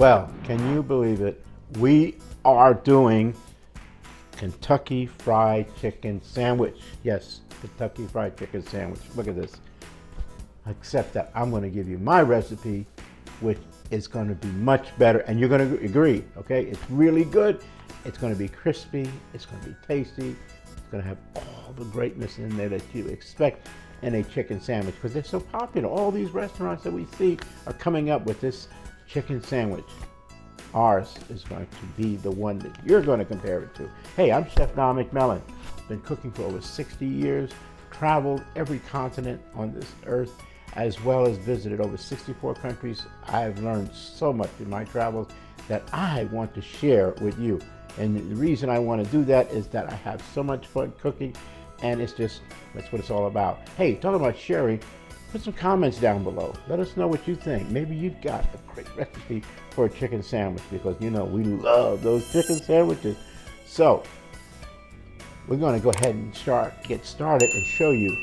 Well, can you believe it? We are doing Kentucky Fried Chicken sandwich. Yes, Kentucky Fried Chicken sandwich. Look at this. Except that I'm going to give you my recipe, which is going to be much better, and you're going to agree, okay? It's really good. It's going to be crispy. It's going to be tasty. It's going to have all the greatness in there that you expect in a chicken sandwich, because they're so popular. All these restaurants that we see are coming up with this chicken sandwich. Ours is going to be the one that you're going to compare it to. Hey, I'm Chef Don McMillan. Been cooking for over 60 years, traveled every continent on this earth, as well as visited over 64 countries. I've learned so much in my travels that I want to share with you. And the reason I want to do that is that I have so much fun cooking, and it's just, that's what it's all about. Hey, talking about sharing, put some comments down below. Let us know what you think. Maybe you've got a great recipe for a chicken sandwich, because you know we love those chicken sandwiches. So we're going to go ahead and get started and show you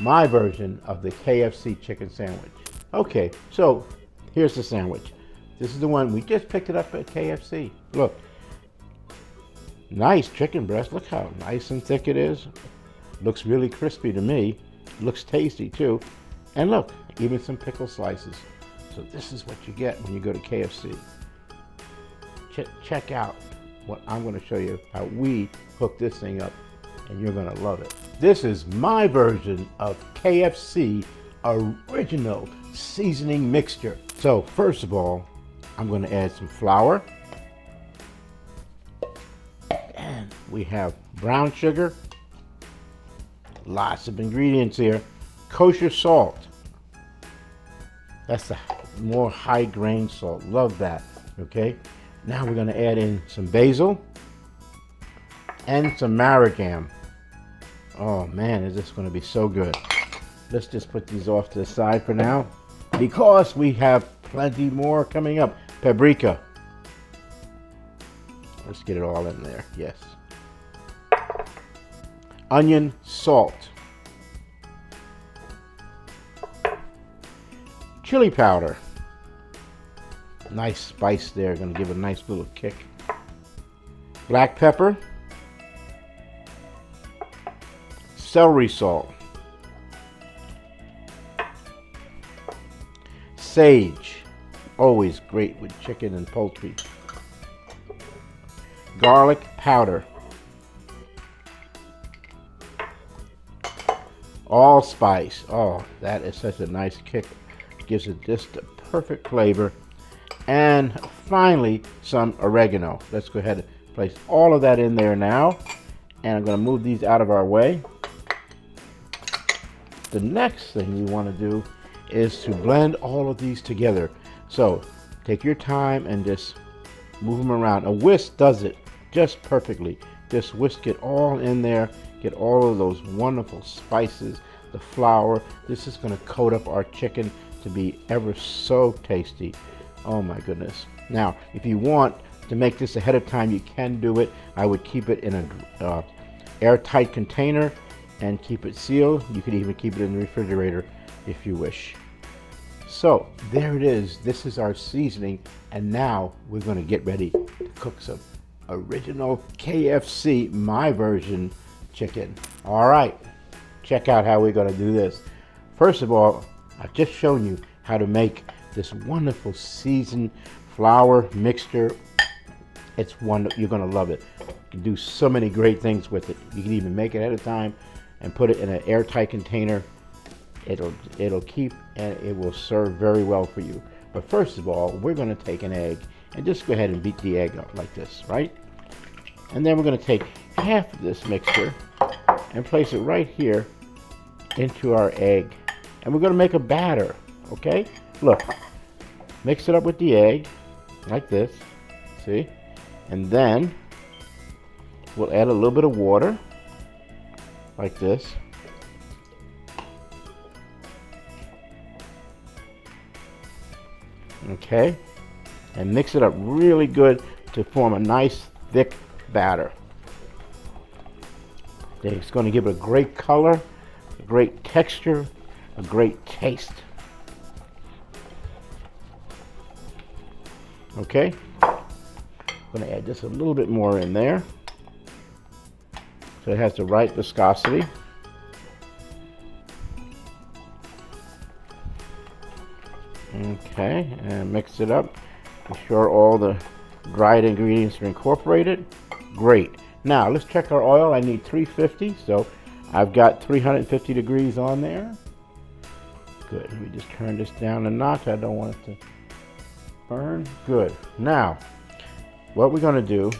my version of the KFC chicken sandwich. Okay, so here's the sandwich. This is the one we just picked it up at KFC. Look, nice chicken breast. Look how nice and thick it is. Looks really crispy to me. Looks tasty too. And look, even some pickle slices. So this is what you get when you go to KFC. Check out what I'm going to show you, how we hook this thing up, and you're going to love it. This is my version of KFC original seasoning mixture. So first of all, I'm going to add some flour. And we have brown sugar. Lots of ingredients here. Kosher salt. That's the more high grain salt. Love that. Okay. Now we're going to add in some basil and some marjoram. Oh man, is this going to be so good. Let's just put these off to the side for now, because we have plenty more coming up. Paprika. Let's get it all in there. Yes. Onion, salt. Chili powder. Nice spice there, going to give a nice little kick. Black pepper. Celery salt. Sage. Always great with chicken and poultry. Garlic powder. Allspice. Oh, that is such a nice kick. Gives it just a perfect flavor. And finally, some oregano. Let's go ahead and place all of that in there now. And I'm going to move these out of our way. The next thing we want to do is to blend all of these together. So take your time and just move them around. A whisk does it just perfectly. Just whisk it all in there. Get all of those wonderful spices, the flour. This is going to coat up our chicken to be ever so tasty. Oh my goodness. Now, if you want to make this ahead of time, you can do it. I would keep it in an airtight container and keep it sealed. You could even keep it in the refrigerator if you wish. So there it is. This is our seasoning, and now we're going to get ready to cook some original KFC, my version chicken. All right, check out how we're going to do this. First of all, I've just shown you how to make this wonderful seasoned flour mixture. It's wonderful. You're going to love it. You can do so many great things with it. You can even make it ahead of time and put it in an airtight container. It'll keep, and it will serve very well for you. But first of all, we're going to take an egg and just go ahead and beat the egg up like this, right? And then we're going to take half of this mixture and place it right here into our egg. And we're going to make a batter, okay? Look, mix it up with the egg like this, see? And then we'll add a little bit of water like this. Okay, and mix it up really good to form a nice thick batter. It's going to give it a great color, a great texture, a great taste. Okay, I'm going to add just a little bit more in there so it has the right viscosity. Okay, and mix it up. Be sure all the dried ingredients are incorporated. Great. Now let's check our oil. I need 350, so I've got 350 degrees on there. Good. Let me just turn this down a notch. I don't want it to burn. Good. Now, what we're going to do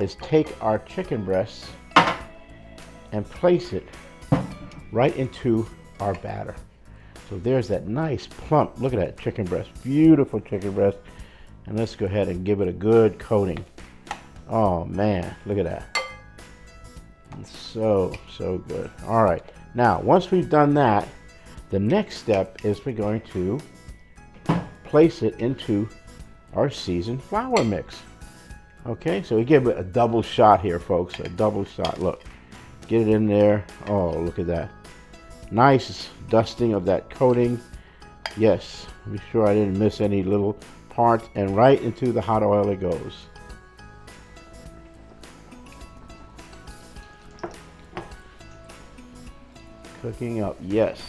is take our chicken breasts and place it right into our batter. So there's that nice plump, look at that chicken breast, beautiful chicken breast. And let's go ahead and give it a good coating. Oh man, look at that. It's so good. All right, now once we've done that, the next step is we're going to place it into our seasoned flour mix. Okay, so we give it a double shot here, folks, a double shot. Look, get it in there. Oh, look at that. Nice dusting of that coating. Yes, be sure I didn't miss any little parts, and right into the hot oil it goes. Cooking up, yes.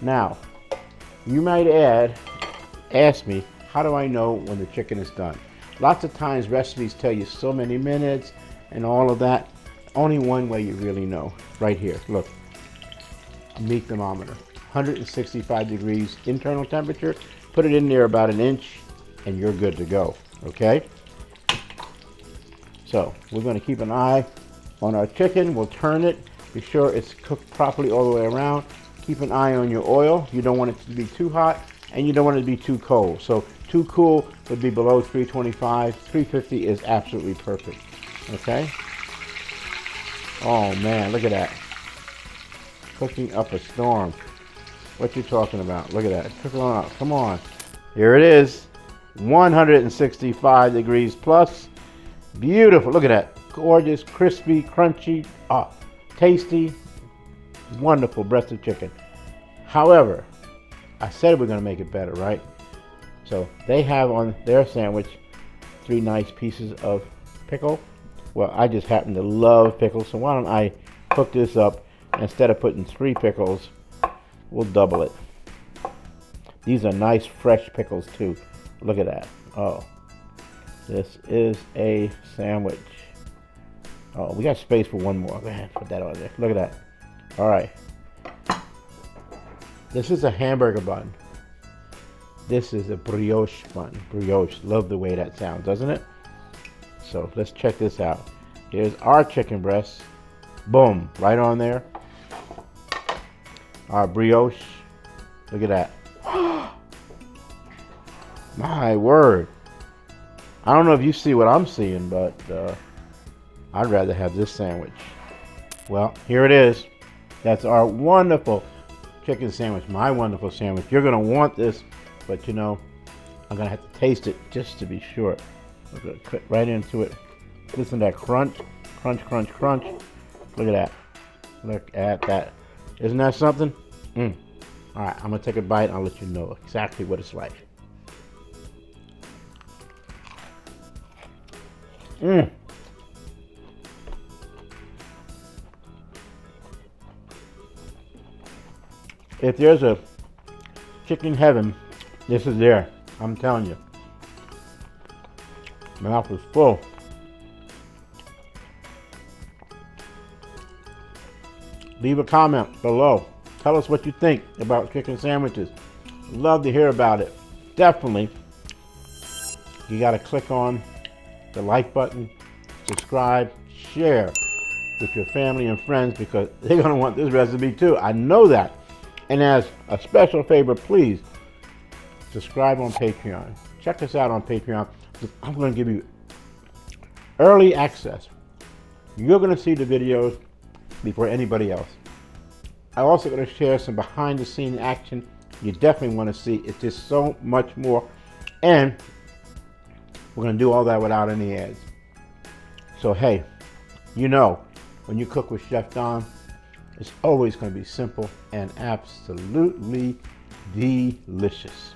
Now, you might ask me, how do I know when the chicken is done? Lots of times recipes tell you so many minutes and all of that. Only one way you really know, right here, look, meat thermometer, 165 degrees internal temperature, put it in there about an inch and you're good to go, okay? So we're gonna keep an eye on our chicken, we'll turn it, be sure it's cooked properly all the way around. Keep an eye on your oil, you don't want it to be too hot and you don't want it to be too cold. So too cool would be below 325, 350 is absolutely perfect, okay? Oh man, look at that. Cooking up a storm. What you talking about? Look at that. Cooking on up. Come on. Here it is. 165 degrees plus. Beautiful. Look at that. Gorgeous, crispy, crunchy, tasty, wonderful breast of chicken. However, I said we're going to make it better, right? So they have on their sandwich 3 nice pieces of pickle. Well, I just happen to love pickles, so why don't I cook this up? Instead of putting 3 pickles, we'll double it. These are nice fresh pickles too. Look at that. Oh, this is a sandwich. Oh, we got space for one more. Go ahead, put that on there. Look at that. All right. This is a hamburger bun. This is a brioche bun. Brioche. Love the way that sounds, doesn't it? So let's check this out. Here's our chicken breast. Boom, right on there. Our brioche. Look at that. My word. I don't know if you see what I'm seeing, but I'd rather have this sandwich. Well, here it is. That's our wonderful chicken sandwich. My wonderful sandwich. You're going to want this, but you know, I'm going to have to taste it just to be sure. We're going to cut right into it. Listen to that crunch, crunch, crunch, crunch. Look at that. Look at that. Isn't that something? All right, I'm going to take a bite and I'll let you know exactly what it's like. If there's a chicken heaven, this is there. I'm telling you. My mouth is full. Leave a comment below. Tell us what you think about chicken sandwiches. Love to hear about it. Definitely, you got to click on the like button, subscribe, share with your family and friends because they're going to want this recipe too. I know that. And as a special favor, please subscribe on Patreon. Check us out on Patreon. I'm going to give you early access. You're going to see the videos before anybody else. I'm also going to share some behind the scene action you definitely want to see. It's just so much more. And we're going to do all that without any ads. So hey, you know, when you cook with Chef Don, It's always going to be simple and absolutely delicious.